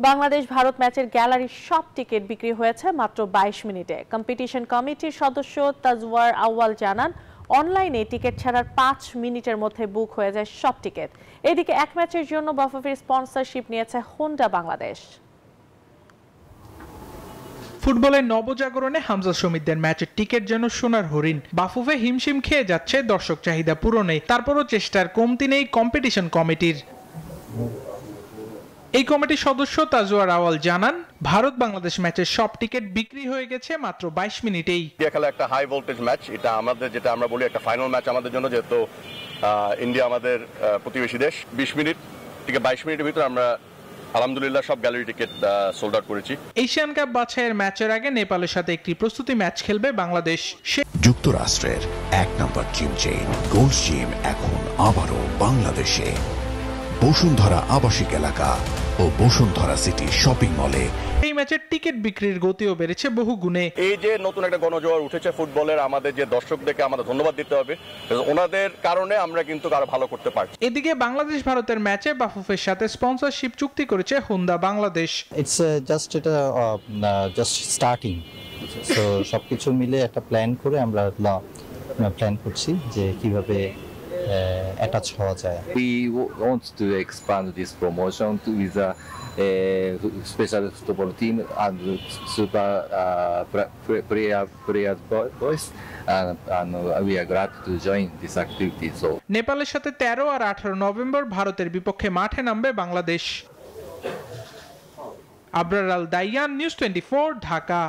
বাংলাদেশ ভারত ম্যাচের গ্যালারির সব টিকিট বিক্রি হয়েছে মাত্র 22 মিনিটে। কম্পিটিশন কমিটির সদস্য তাজওয়ার আউয়াল জানান, অনলাইনে টিকিট ছাড়ার 5 মিনিটের মধ্যে বুক হয়ে যায় সব টিকিট। এদিকে এক ম্যাচের জন্য বাফুফের স্পন্সরশিপ নিয়েছে হোন্ডা বাংলাদেশ। ফুটবলের নবজাগরণে হামজা সমিতদের ম্যাচের টিকিট যেন সোনার হরিণ। বাফুফে হিমশিম খেয়ে যাচ্ছে দর্শক চাহিদা পূরণে, তারপরও চেষ্টার কমতি নেই কম্পিটিশন কমিটির। এই কমিটির সদস্য তাজওয়ার আওয়াল জানান, ভারত বাংলাদেশ ম্যাচের সব টিকিট বিক্রি হয়ে গেছে মাত্র 22 মিনিটেই। খেলা একটা হাই ভোল্টেজ ম্যাচ, এটা আমাদের যেটা আমরা বলি একটা ফাইনাল ম্যাচ আমাদের জন্য, যেহেতু ইন্ডিয়া আমাদের প্রতিবেশী দেশ। 20 মিনিট থেকে 22 মিনিটের ভিতরে আমরা আলহামদুলিল্লাহ সব গ্যালারি টিকিট সোল্ড আউট করেছি। এশিয়ান কাপ বাছাইয়ের ম্যাচের আগে নেপালের সাথে একটি প্রস্তুতি ম্যাচ খেলবে বাংলাদেশ। যুক্তরাষ্ট্রের 1 নম্বর জিম চেইন গোল্ড জিম এখন আবারও বাংলাদেশে। বসুন্ধরা আবাসিক এলাকা ও বসুন্ধরা সিটি শপিং মলে এই ম্যাচের টিকিট বিক্রির গতিও বেড়েছে বহু গুণে। এই যে নতুন একটা গণজোয়ার উঠেছে ফুটবলের, আমাদের যে দর্শকদেরকে আমাদের ধন্যবাদ দিতে হবে, ওনাদের কারণে আমরা কিন্তু আরো ভালো করতে পারছি। এদিকে বাংলাদেশ ভারতের ম্যাচে বাফুফের সাথে স্পন্সরশিপ চুক্তি করেছে Honda Bangladesh. Just starting, so সবকিছু মিলে একটা প্ল্যান করে আমরা প্ল্যান করছি যে কিভাবে অ্যাটাচ হওয়া যায়। We want to expand this promotion with a special football team and super players voice, and we are glad to join this activity. So নেপালের সাথে 13 আর 18 নভেম্বর ভারতের বিপক্ষে মাঠে নামবে বাংলাদেশ। আবরার আল দাইয়ান, নিউজ 24, ঢাকা।